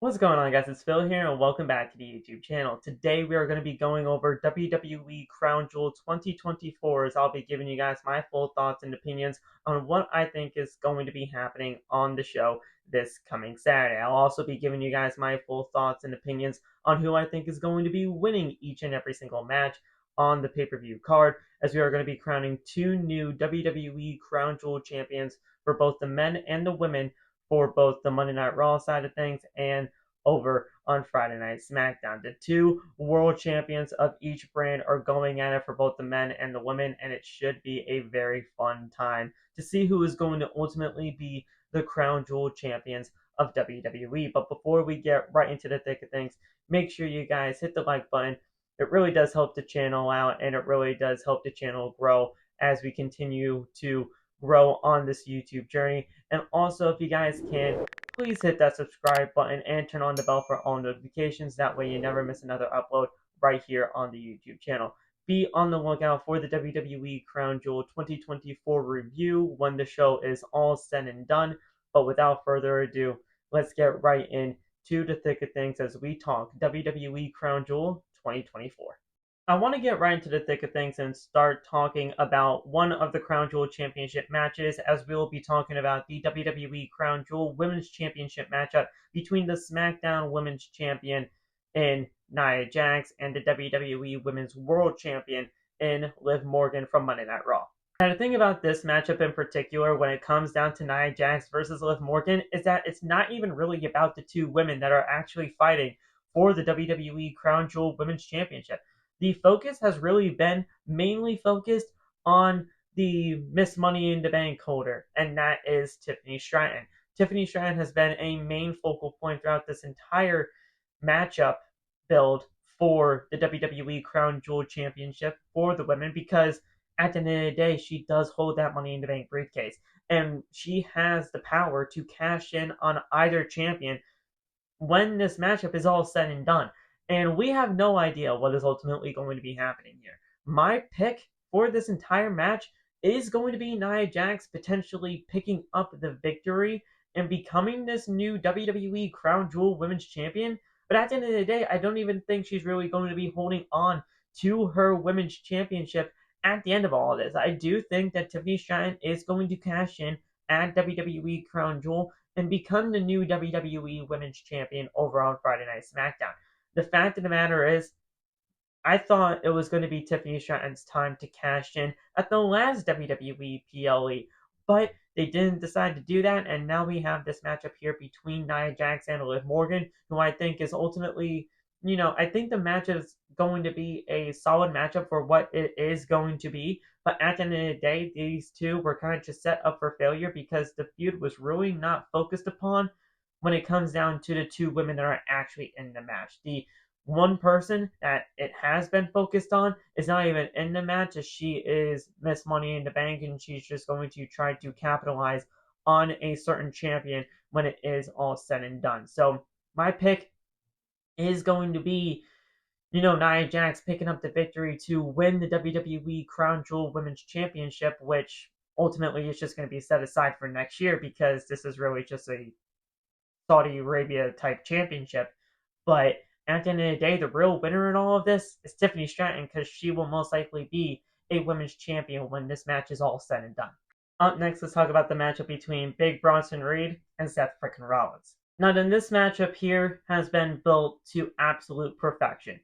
What's going on, guys? It's Phil here, and welcome back to the YouTube channel. Today, we are going to be going over WWE Crown Jewel 2024, as I'll be giving you guys my full thoughts and opinions on what I think is going to be happening on the show this coming Saturday. I'll also be giving you guys my full thoughts and opinions on who I think is going to be winning each and every single match on the pay-per-view card, as we are going to be crowning two new WWE Crown Jewel champions for both the men and the women for both the Monday Night Raw side of things and over on Friday Night SmackDown. The two world champions of each brand are going at it for both the men and the women, and it should be a very fun time to see who is going to ultimately be the Crown Jewel champions of WWE. But before we get right into the thick of things, make sure you guys hit the like button. It really does help the channel out, and it really does help the channel grow as we continue to grow on this YouTube journey. And also, if you guys can, please hit that subscribe button and turn on the bell for all notifications. That way you never miss another upload right here on the YouTube channel. Be on the lookout for the WWE Crown Jewel 2024 review when the show is all said and done. But without further ado, let's get right into the thick of things as we talk WWE Crown Jewel 2024. I want to get right into the thick of things and start talking about one of the Crown Jewel Championship matches, as we will be talking about the WWE Crown Jewel Women's Championship matchup between the SmackDown Women's Champion in Nia Jax and the WWE Women's World Champion in Liv Morgan from Monday Night Raw. And the thing about this matchup in particular, when it comes down to Nia Jax versus Liv Morgan, is that it's not even really about the two women that are actually fighting for the WWE Crown Jewel Women's Championship. The focus has really been mainly focused on the Miss Money in the Bank holder, and that is Tiffany Stratton. Tiffany Stratton has been a main focal point throughout this entire matchup build for the WWE Crown Jewel Championship for the women, because at the end of the day, she does hold that Money in the Bank briefcase, and she has the power to cash in on either champion when this matchup is all said and done. And we have no idea what is ultimately going to be happening here. My pick for this entire match is going to be Nia Jax potentially picking up the victory and becoming this new WWE Crown Jewel Women's Champion. But at the end of the day, I don't even think she's really going to be holding on to her Women's Championship at the end of all of this. I do think that Tiffany Stratton is going to cash in at WWE Crown Jewel and become the new WWE Women's Champion over on Friday Night SmackDown. The fact of the matter is, I thought it was going to be Tiffany Stratton's time to cash in at the last WWE PLE, but they didn't decide to do that, and now we have this matchup here between Nia Jax and Liv Morgan, who I think is ultimately, I think the match is going to be a solid matchup for what it is going to be, but at the end of the day, these two were kind of just set up for failure because the feud was really not focused upon when it comes down to the two women that are actually in the match. The one person that it has been focused on is not even in the match, as she is Miss Money in the Bank, and she's just going to try to capitalize on a certain champion when it is all said and done. So my pick is going to be, Nia Jax picking up the victory to win the WWE Crown Jewel Women's Championship, which ultimately is just going to be set aside for next year because this is really just a Saudi Arabia type championship. But at the end of the day, the real winner in all of this is Tiffany Stratton, because she will most likely be a women's champion when this match is all said and done. Up next, let's talk about the matchup between Big Bronson Reed and Seth frickin' Rollins. Now, then, this matchup here has been built to absolute perfection.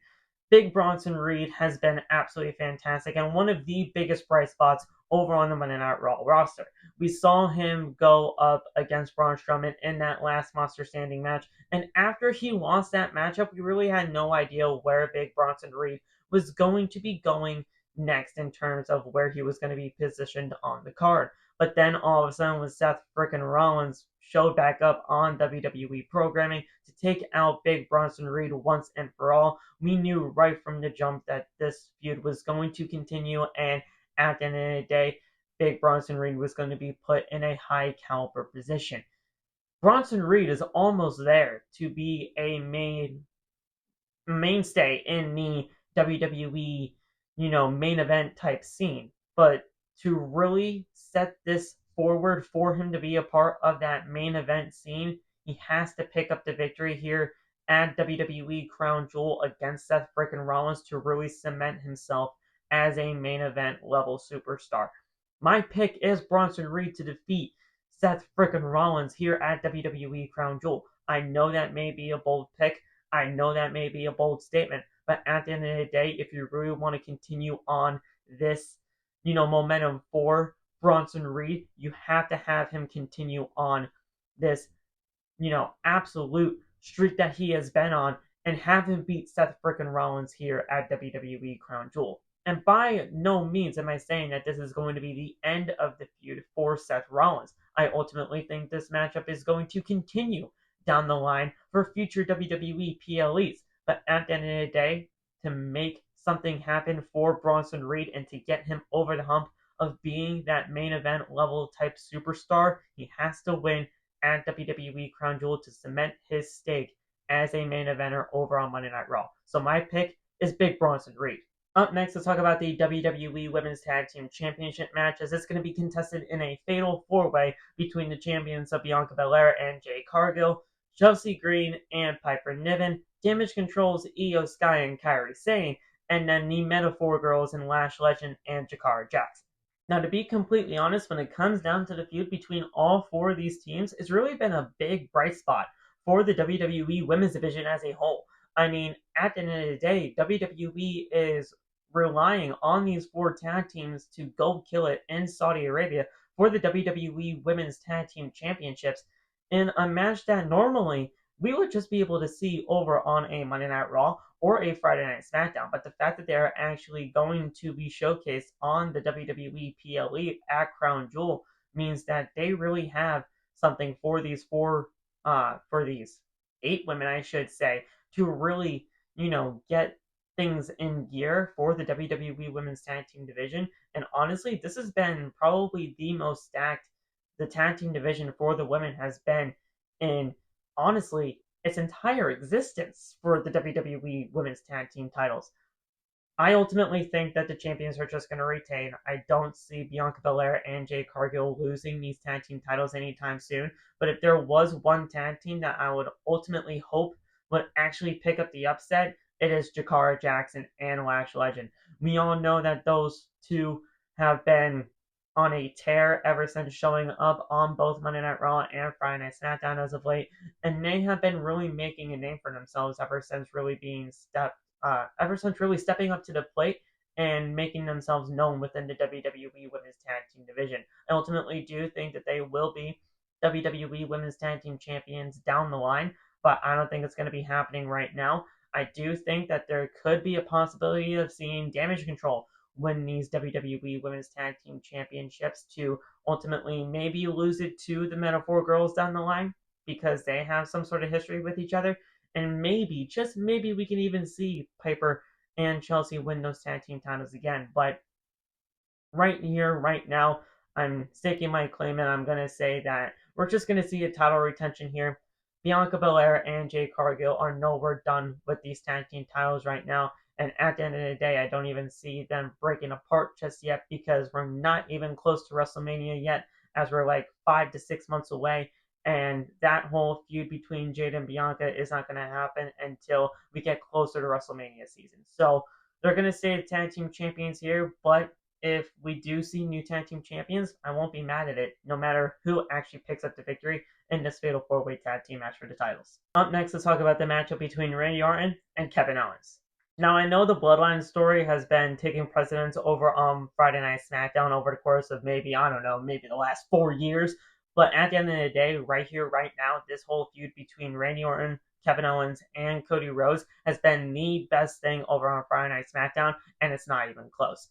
Big Bronson Reed has been absolutely fantastic and one of the biggest bright spots over on the Monday Night Raw roster. We saw him go up against Braun Strowman in that last Monster Standing match, and after he lost that matchup, we really had no idea where Big Bronson Reed was going to be going next in terms of where he was going to be positioned on the card. But then all of a sudden, when Seth frickin' Rollins showed back up on WWE programming to take out Big Bronson Reed once and for all, we knew right from the jump that this feud was going to continue, and at the end of the day, Big Bronson Reed was going to be put in a high caliber position. Bronson Reed is almost there to be a mainstay in the WWE, main event type scene. But to really set this forward for him to be a part of that main event scene, he has to pick up the victory here at WWE Crown Jewel against Seth frickin' Rollins to really cement himself as a main event level superstar. My pick is Bronson Reed to defeat Seth frickin' Rollins here at WWE Crown Jewel. I know that may be a bold pick. I know that may be a bold statement. But at the end of the day, if you really want to continue on this, momentum for Bronson Reed, you have to have him continue on this, absolute streak that he has been on and have him beat Seth frickin' Rollins here at WWE Crown Jewel. And by no means am I saying that this is going to be the end of the feud for Seth Rollins. I ultimately think this matchup is going to continue down the line for future WWE PLEs. But at the end of the day, to make something happen for Bronson Reed and to get him over the hump of being that main event level type superstar, he has to win at WWE Crown Jewel to cement his stake as a main eventer over on Monday Night Raw. So my pick is Big Bronson Reed. Up next, let's talk about the WWE Women's Tag Team Championship match, as it's going to be contested in a fatal four-way between the champions of Bianca Belair and Jade Cargill, Chelsea Green, and Piper Niven, Damage Control's Io Sky and Kairi Sane, and then the Metaphor Girls and Lash Legend and Jakara Jackson. Now, to be completely honest, when it comes down to the feud between all four of these teams, it's really been a big bright spot for the WWE Women's Division as a whole. I mean, at the end of the day, WWE is relying on these four tag teams to go kill it in Saudi Arabia for the WWE Women's Tag Team Championships in a match that normally we would just be able to see over on a Monday Night Raw or a Friday Night SmackDown. But the fact that they're actually going to be showcased on the WWE PLE at Crown Jewel means that they really have something for these for these 8 women, I should say, to really, get things in gear for the WWE Women's Tag Team division. And honestly, this has been probably the most stacked the tag team division for the women has been in, honestly, its entire existence for the WWE Women's Tag Team titles. I ultimately think that the champions are just going to retain. I don't see Bianca Belair and Jade Cargill losing these tag team titles anytime soon. But if there was one tag team that I would ultimately hope would actually pick up the upset, it is Jakara Jackson and Lash Legend. We all know that those two have been on a tear ever since showing up on both Monday Night Raw and Friday Night SmackDown as of late, and they have been really making a name for themselves ever since really stepping up to the plate and making themselves known within the WWE Women's Tag Team division. I ultimately do think that they will be WWE Women's Tag Team Champions down the line, but I don't think it's going to be happening right now. I do think that there could be a possibility of seeing Damage Control win these WWE Women's Tag Team Championships to ultimately maybe lose it to the Metaphor Girls down the line because they have some sort of history with each other. And maybe, just maybe, we can even see Piper and Chelsea win those tag team titles again. But right here, right now, I'm staking my claim and I'm going to say that we're just going to see a title retention here. Bianca Belair and Jade Cargill are nowhere done with these tag team titles right now. And at the end of the day, I don't even see them breaking apart just yet because we're not even close to WrestleMania yet, as we're like 5 to 6 months away. And that whole feud between Jade and Bianca is not going to happen until we get closer to WrestleMania season. So they're going to stay the tag team champions here, but if we do see new tag team champions, I won't be mad at it, no matter who actually picks up the victory in this fatal 4-way tag team match for the titles. Up next, let's talk about the matchup between Randy Orton and Kevin Owens. Now, I know the Bloodline story has been taking precedence over on Friday Night SmackDown over the course of maybe the last 4 years. But at the end of the day, right here, right now, this whole feud between Randy Orton, Kevin Owens, and Cody Rhodes has been the best thing over on Friday Night SmackDown, and it's not even close.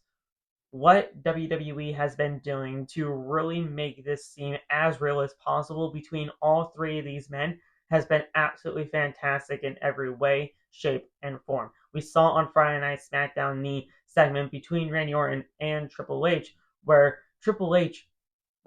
What WWE has been doing to really make this seem as real as possible between all 3 of these men has been absolutely fantastic in every way, shape, and form. We saw on Friday Night SmackDown the segment between Randy Orton and Triple H, where Triple H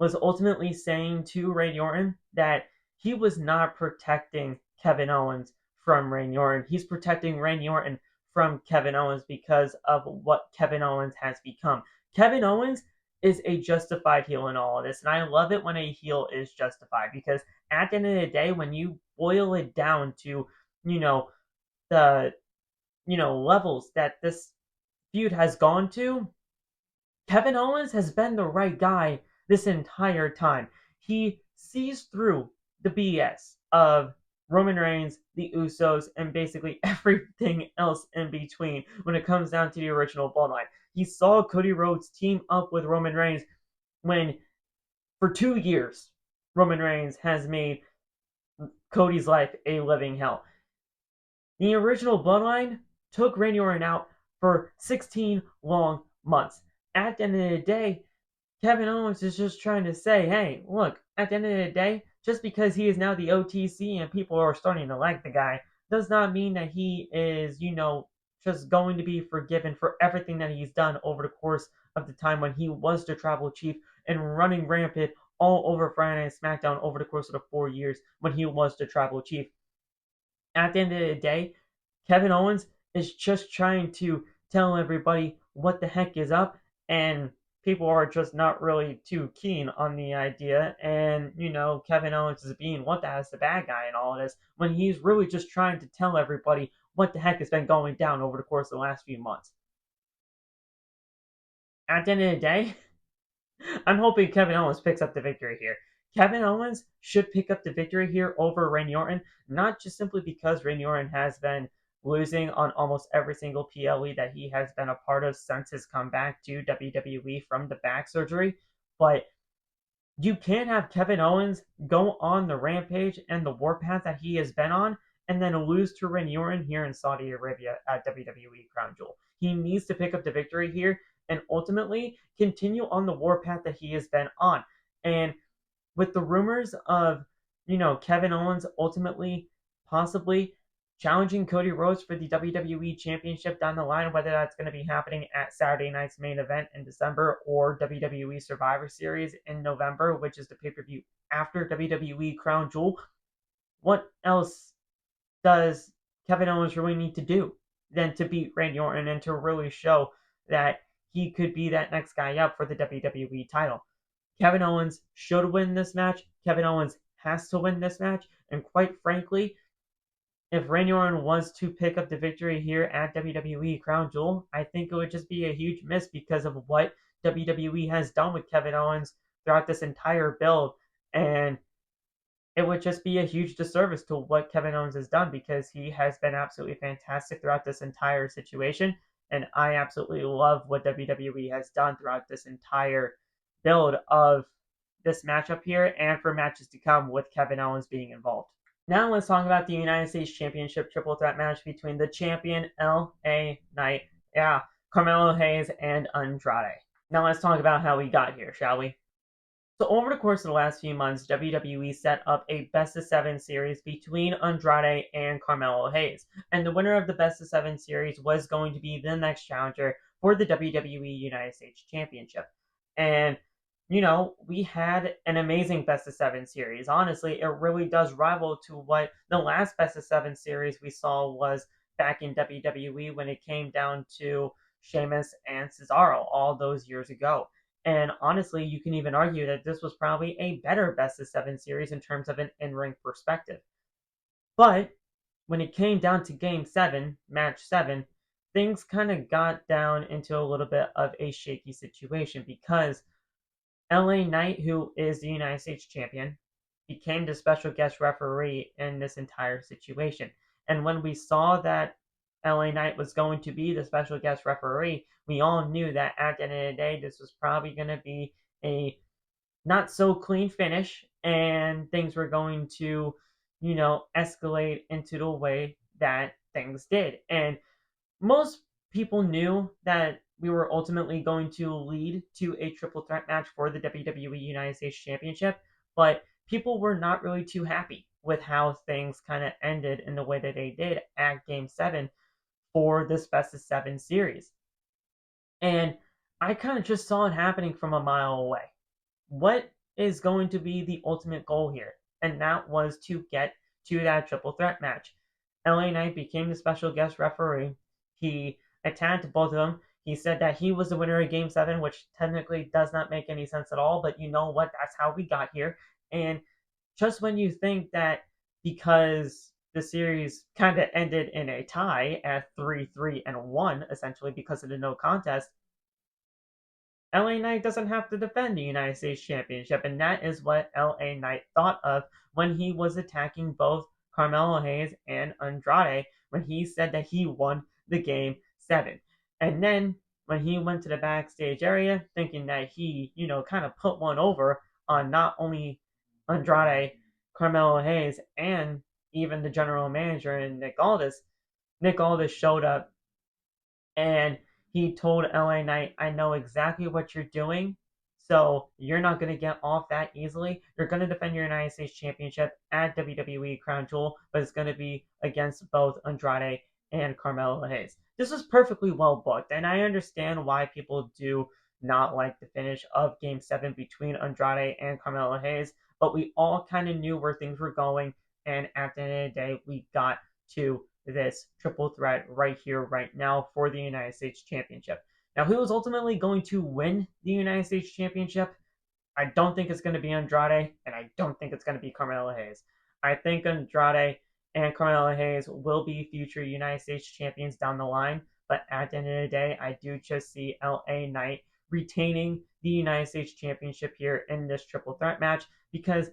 was ultimately saying to Randy Orton that he was not protecting Kevin Owens from Randy Orton. He's protecting Randy Orton from Kevin Owens because of what Kevin Owens has become. Kevin Owens is a justified heel in all of this, and I love it when a heel is justified because at the end of the day, when you boil it down to, the, levels that this feud has gone to, Kevin Owens has been the right guy this entire time. He sees through the BS of Roman Reigns, the Usos, and basically everything else in between when it comes down to the original Bloodline. He saw Cody Rhodes team up with Roman Reigns when, for 2 years, Roman Reigns has made Cody's life a living hell. The original Bloodline took Randy Orton out for 16 long months. At the end of the day, Kevin Owens is just trying to say, hey, look, at the end of the day, just because he is now the OTC and people are starting to like the guy, does not mean that he is, just going to be forgiven for everything that he's done over the course of the time when he was the tribal chief and running rampant all over Friday Night SmackDown over the course of the 4 years when he was the tribal chief. At the end of the day, Kevin Owens is just trying to tell everybody what the heck is up, and people are just not really too keen on the idea. And, Kevin Owens is being looked at as the bad guy in all of this, when he's really just trying to tell everybody what the heck has been going down over the course of the last few months. At the end of the day, I'm hoping Kevin Owens picks up the victory here. Kevin Owens should pick up the victory here over Randy Orton, not just simply because Randy Orton has been losing on almost every single PLE that he has been a part of since his comeback to WWE from the back surgery, but you can't have Kevin Owens go on the rampage and the warpath that he has been on and then lose to Randy Orton here in Saudi Arabia at WWE Crown Jewel. He needs to pick up the victory here and ultimately continue on the warpath that he has been on. And with the rumors of, Kevin Owens ultimately possibly challenging Cody Rhodes for the WWE Championship down the line, whether that's going to be happening at Saturday night's main event in December or WWE Survivor Series in November, which is the pay-per-view after WWE Crown Jewel, what else does Kevin Owens really need to do than to beat Randy Orton and to really show that he could be that next guy up for the WWE title? Kevin Owens should win this match. Kevin Owens has to win this match. And quite frankly, if Randy Orton was to pick up the victory here at WWE Crown Jewel, I think it would just be a huge miss because of what WWE has done with Kevin Owens throughout this entire build. And it would just be a huge disservice to what Kevin Owens has done, because he has been absolutely fantastic throughout this entire situation. And I absolutely love what WWE has done throughout this entire build of this matchup here and for matches to come with Kevin Owens being involved. Now let's talk about the United States Championship triple threat match between the champion LA Knight, Carmelo Hayes, and Andrade. Now let's talk about how we got here, shall we? So over the course of the last few months, WWE set up a best-of-7 series between Andrade and Carmelo Hayes. And the winner of the best-of-7 series was going to be the next challenger for the WWE United States Championship. And, we had an amazing best-of-7 series. Honestly, it really does rival to what the last best-of-7 series we saw was back in WWE when it came down to Sheamus and Cesaro all those years ago. And honestly, you can even argue that this was probably a better best-of-7 series in terms of an in-ring perspective. But when it came down to Game 7, Match 7, things kind of got down into a little bit of a shaky situation because LA Knight, who is the United States champion, became the special guest referee in this entire situation. And when we saw that LA Knight was going to be the special guest referee, we all knew that at the end of the day, this was probably going to be a not so clean finish, and things were going to, escalate into the way that things did. And most people knew that we were ultimately going to lead to a triple threat match for the WWE United States Championship, but people were not really too happy with how things kind of ended in the way that they did at Game 7 for this best-of-7 series. And I kind of just saw it happening from a mile away. What is going to be the ultimate goal here? And that was to get to that triple threat match. LA Knight became the special guest referee. He attacked both of them. He said that he was the winner of Game 7, which technically does not make any sense at all, but you know what? That's how we got here. And just when you think that because the series kind of ended in a tie at 3-3-1, essentially because of the no contest, LA Knight doesn't have to defend the United States Championship, and that is what LA Knight thought of when he was attacking both Carmelo Hayes and Andrade when he said that he won the game 7. And then when he went to the backstage area thinking that he, kind of put one over on not only Andrade, Carmelo Hayes, and even the general manager and Nick Aldis showed up and he told LA Knight, I know exactly what you're doing, so you're not going to get off that easily. You're going to defend your United States Championship at WWE Crown Jewel, but it's going to be against both Andrade and Carmelo Hayes. This was perfectly well booked, and I understand why people do not like the finish of Game 7 between Andrade and Carmelo Hayes, but we all kind of knew where things were going, and at the end of the day, we got to this triple threat right here, right now for the United States Championship. Now, who is ultimately going to win the United States Championship? I don't think it's going to be Andrade, and I don't think it's going to be Carmelo Hayes. I think Andrade and Carmelo Hayes will be future United States champions down the line, but at the end of the day, I do just see LA Knight retaining the United States Championship here in this triple threat match because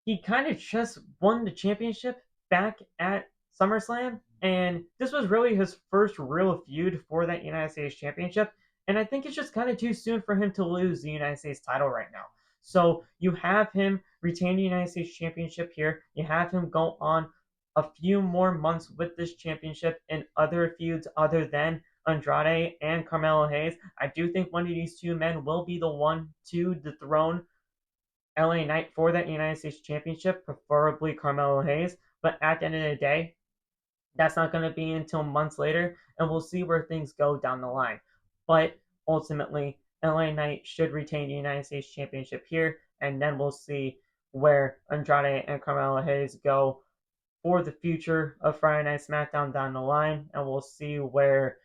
he kind of just won the championship back at SummerSlam, and this was really his first real feud for that United States Championship. And I think it's just kind of too soon for him to lose the United States title right now. So you have him retain the United States Championship here. You have him go on a few more months with this championship in other feuds other than Andrade and Carmelo Hayes. I do think one of these two men will be the one to dethrone LA Knight for that United States Championship, preferably Carmelo Hayes. But at the end of the day, that's not going to be until months later, and we'll see where things go down the line. But ultimately, LA Knight should retain the United States Championship here, and then we'll see where Andrade and Carmelo Hayes go for the future of Friday Night SmackDown down the line, and we'll see where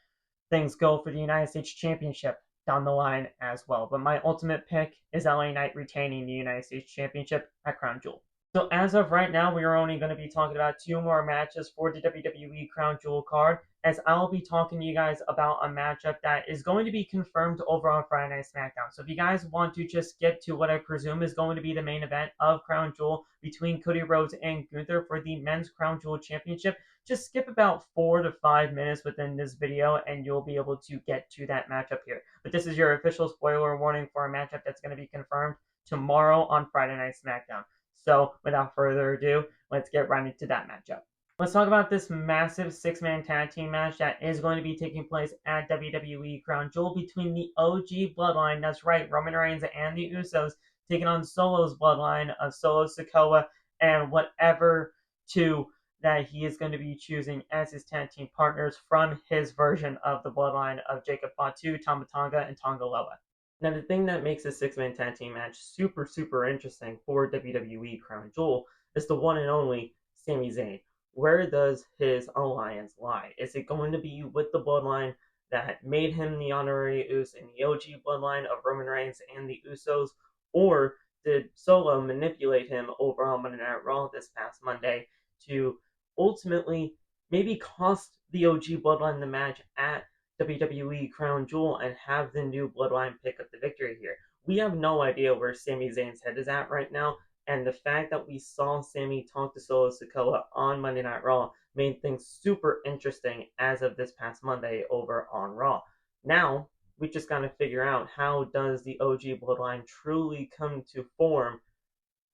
things go for the United States Championship down the line as well. But my ultimate pick is LA Knight retaining the United States Championship at Crown Jewel. So as of right now, we are only going to be talking about 2 more matches for the WWE Crown Jewel card, as I'll be talking to you guys about a matchup that is going to be confirmed over on Friday Night SmackDown. So if you guys want to just skip to what I presume is going to be the main event of Crown Jewel between Cody Rhodes and Gunther for the Men's Crown Jewel Championship, just skip about 4 to 5 minutes within this video and you'll be able to get to that matchup here. But this is your official spoiler warning for a matchup that's going to be confirmed tomorrow on Friday Night SmackDown. So without further ado, let's get right into that matchup. Let's talk about this massive 6-man tag team match that is going to be taking place at WWE Crown Jewel between the OG Bloodline, that's right, Roman Reigns and the Usos, taking on Solo's Bloodline of Solo Sikoa and whatever two that he is going to be choosing as his tag team partners from his version of the Bloodline of Jacob Fatu, Tama Tonga, and Tonga Loa. Now, the thing that makes a 6-man tag team match super interesting for WWE Crown Jewel is the one and only Sami Zayn. Where does his alliance lie? Is it going to be with the Bloodline that made him the honorary Us in the OG Bloodline of Roman Reigns and the Usos? Or did Solo manipulate him over on Monday Night Raw this past Monday to ultimately maybe cost the OG Bloodline the match at WWE Crown Jewel and have the new Bloodline pick up the victory here? We have no idea where Sami Zayn's head is at right now, and the fact that we saw Sami talk to Solo Sikoa on Monday Night Raw made things super interesting as of this past Monday over on Raw. Now, we just got to figure out how does the OG Bloodline truly come to form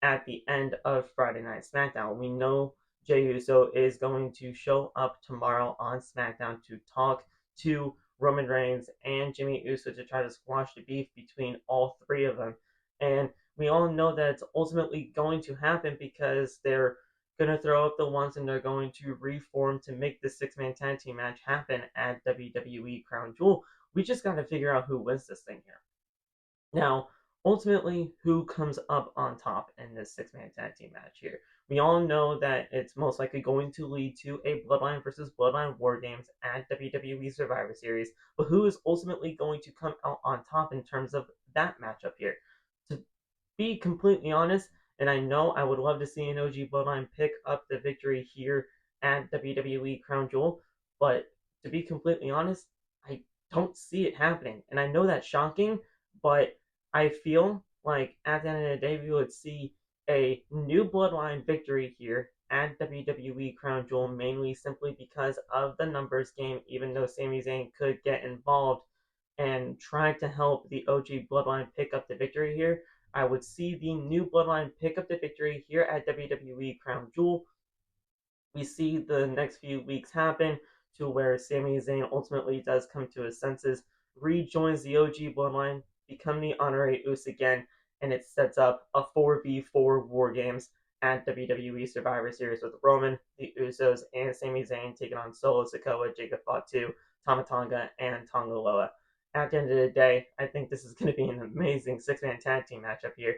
at the end of Friday Night SmackDown. We know Jey Uso is going to show up tomorrow on SmackDown to talk to Roman Reigns and Jimmy Uso to try to squash the beef between all 3 of them. And we all know that it's ultimately going to happen because they're going to throw up the ones and they're going to reform to make the 6-man tag team match happen at WWE Crown Jewel. We just got to figure out who wins this thing here. Now, ultimately, who comes up on top in this 6-man tag team match here? We all know that it's most likely going to lead to a Bloodline versus Bloodline War Games at WWE Survivor Series, but who is ultimately going to come out on top in terms of that matchup here? To be completely honest, And I know I would love to see an OG Bloodline pick up the victory here at WWE Crown Jewel, but to be completely honest, I don't see it happening. And I know that's shocking, but I feel like at the end of the day, we would see a new Bloodline victory here at WWE Crown Jewel, mainly simply because of the numbers game, even though Sami Zayn could get involved and try to help the OG Bloodline pick up the victory here. I would see the new Bloodline pick up the victory here at WWE Crown Jewel. We see the next few weeks happen to where Sami Zayn ultimately does come to his senses, rejoins the OG Bloodline, become the Honorary Uso again, and it sets up a 4v4 War Games at WWE Survivor Series with Roman, the Usos, and Sami Zayn taking on Solo Sikoa, Jacob Fatu, Tonga, and Tonga Loa. At the end of the day, I think this is going to be an amazing six-man tag team matchup here,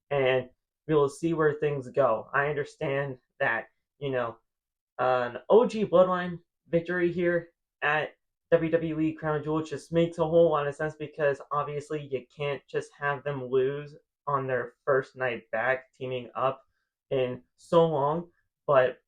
and we will see where things go. I understand that, an OG Bloodline victory here at WWE Crown Jewel just makes a whole lot of sense because obviously you can't just have them lose on their first night back teaming up in so long. But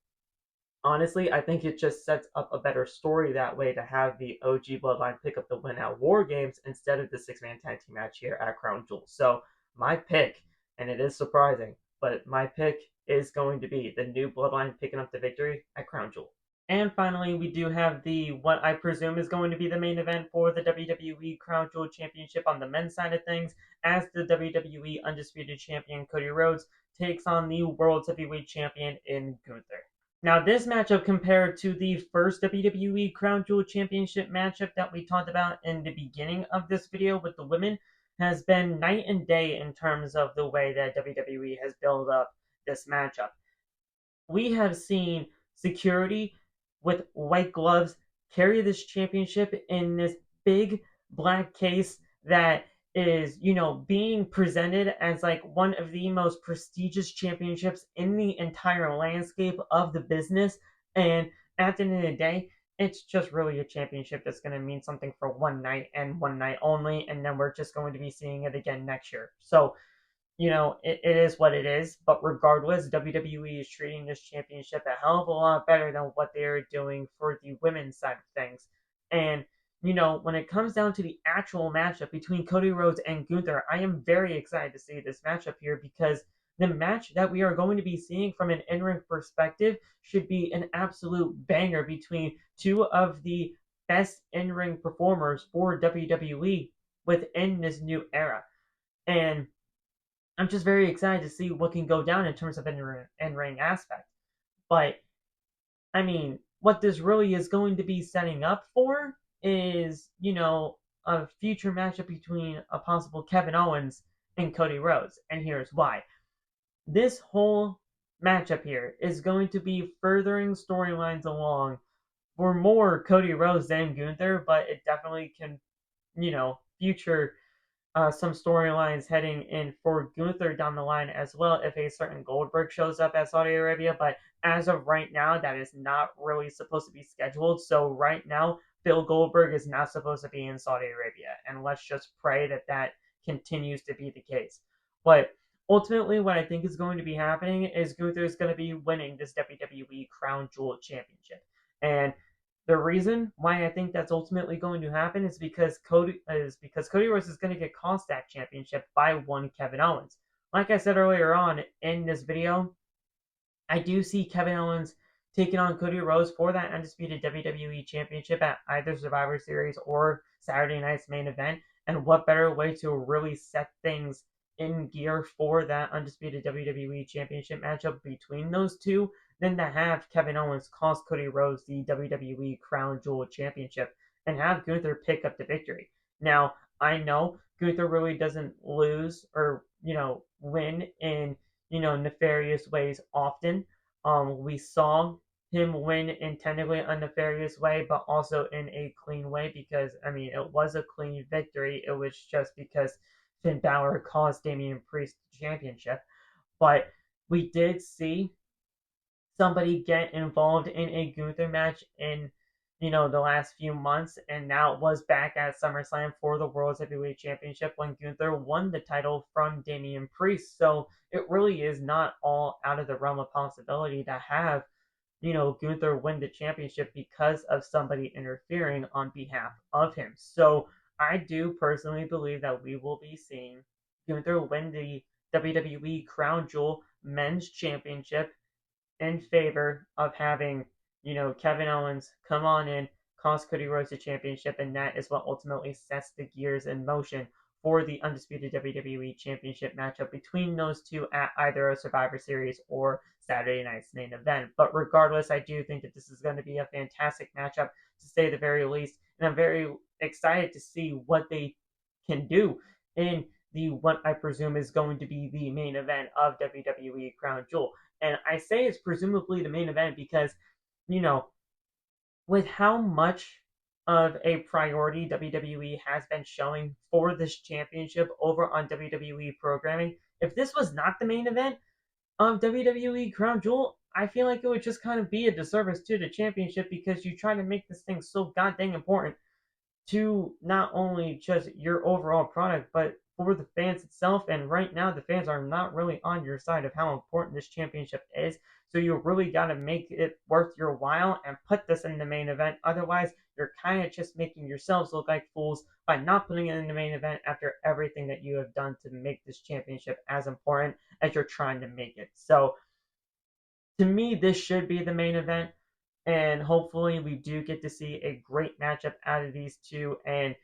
honestly, I think it just sets up a better story that way to have the OG Bloodline pick up the win at War Games instead of the six-man tag team match here at Crown Jewel. So my pick, and it is surprising, but my pick is going to be the new Bloodline picking up the victory at Crown Jewel. And finally, we do have the what I presume is going to be the main event for the WWE Crown Jewel Championship on the men's side of things, as the WWE Undisputed Champion Cody Rhodes takes on the World Heavyweight Champion in Gunther. Now, this matchup compared to the first WWE Crown Jewel Championship matchup that we talked about in the beginning of this video with the women has been night and day in terms of the way that WWE has built up this matchup. We have seen security with white gloves carry this championship in this big black case that is, being presented as like one of the most prestigious championships in the entire landscape of the business. And at the end of the day, it's just really a championship that's going to mean something for one night and one night only. And then we're just going to be seeing it again next year. So, it is what it is. But regardless, WWE is treating this championship a hell of a lot better than what they are doing for the women's side of things. And, when it comes down to the actual matchup between Cody Rhodes and Gunther, I am very excited to see this matchup here because the match that we are going to be seeing from an in-ring perspective should be an absolute banger between two of the best in-ring performers for WWE within this new era. And I'm just very excited to see what can go down in terms of in-ring aspect. But, I mean, what this really is going to be setting up for is, a future matchup between a possible Kevin Owens and Cody Rhodes. And here's why. This whole matchup here is going to be furthering storylines along for more Cody Rhodes than Gunther, but it definitely can, future some storylines heading in for Gunther down the line as well if a certain Goldberg shows up at Saudi Arabia. But as of right now, that is not really supposed to be scheduled. So right now, Bill Goldberg is not supposed to be in Saudi Arabia. And let's just pray that that continues to be the case. But ultimately, what I think is going to be happening is Gunther is going to be winning this WWE Crown Jewel Championship. And the reason why I think that's ultimately going to happen is because Cody Rhodes is going to get cost that championship by one Kevin Owens. Like I said earlier on in this video, I do see Kevin Owens taking on Cody Rhodes for that undisputed WWE championship at either Survivor Series or Saturday night's main event. And what better way to really set things in gear for that undisputed WWE championship matchup between those two than to have Kevin Owens cost Cody Rhodes the WWE Crown Jewel Championship and have Gunther pick up the victory. Now, I know Gunther really doesn't lose or, win in, nefarious ways often. We saw him win in technically a nefarious way, but also in a clean way because, it was a clean victory. It was just because Finn Balor cost Damian Priest the championship. But we did see somebody get involved in a Gunther match in the last few months, and now it was back at SummerSlam for the World Heavyweight Championship when Gunther won the title from Damian Priest. So it really is not all out of the realm of possibility to have, Gunther win the championship because of somebody interfering on behalf of him. So I do personally believe that we will be seeing Gunther win the WWE Crown Jewel Men's Championship in favor of having, Kevin Owens come on in, cost Cody Rhodes the championship, and that is what ultimately sets the gears in motion for the undisputed WWE Championship matchup between those two at either a Survivor Series or Saturday night's main event. But regardless, I do think that this is going to be a fantastic matchup to say the very least, and I'm very excited to see what they can do in the what I presume is going to be the main event of WWE Crown Jewel. And I say it's presumably the main event because, you know, with how much of a priority WWE has been showing for this championship over on WWE programming, if this was not the main event of WWE Crown Jewel, I feel like it would just kind of be a disservice to the championship because you try to make this thing so goddamn important to not only just your overall product, but for the fans itself. And right now, the fans are not really on your side of how important this championship is. So you really got to make it worth your while and put this in the main event. Otherwise, you're kind of just making yourselves look like fools by not putting it in the main event after everything that you have done to make this championship as important as you're trying to make it. So to me, this should be the main event, and hopefully we do get to see a great matchup out of these two. And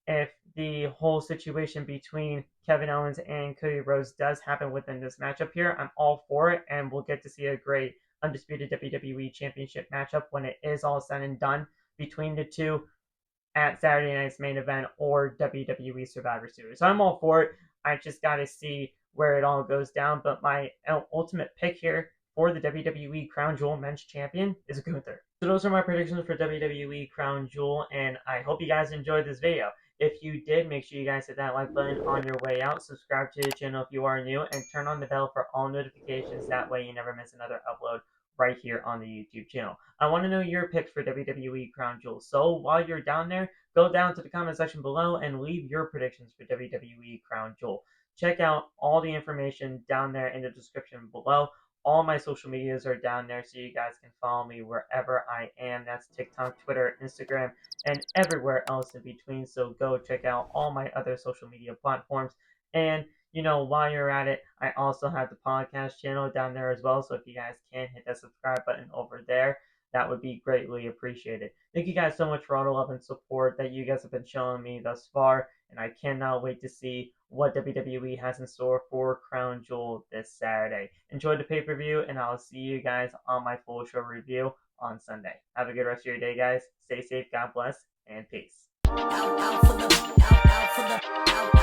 if the whole situation between Kevin Owens and Cody Rhodes does happen within this matchup here, I'm all for it, and we'll get to see a great undisputed WWE Championship matchup when it is all said and done between the two at Saturday night's main event or WWE Survivor Series. So I'm all for it. I just got to see where it all goes down. But my ultimate pick here for the WWE Crown Jewel Men's Champion is Gunther. So those are my predictions for WWE Crown Jewel, and I hope you guys enjoyed this video. If you did, make sure you guys hit that like button on your way out, subscribe to the channel if you are new, and turn on the bell for all notifications. That way you never miss another upload right here on the YouTube channel. I want to know your picks for WWE Crown Jewel. So while you're down there, go down to the comment section below and leave your predictions for WWE Crown Jewel. Check out all the information down there in the description below. All my social medias are down there so you guys can follow me wherever I am. That's TikTok, Twitter, Instagram, and everywhere else in between. So go check out all my other social media platforms. And while you're at it, I also have the podcast channel down there as well. So if you guys can hit that subscribe button over there, that would be greatly appreciated. Thank you guys so much for all the love and support that you guys have been showing me thus far. And I cannot wait to see what WWE has in store for Crown Jewel this Saturday. Enjoy the pay-per-view, and I'll see you guys on my full show review on Sunday. Have a good rest of your day, guys. Stay safe, God bless, and peace. Out for the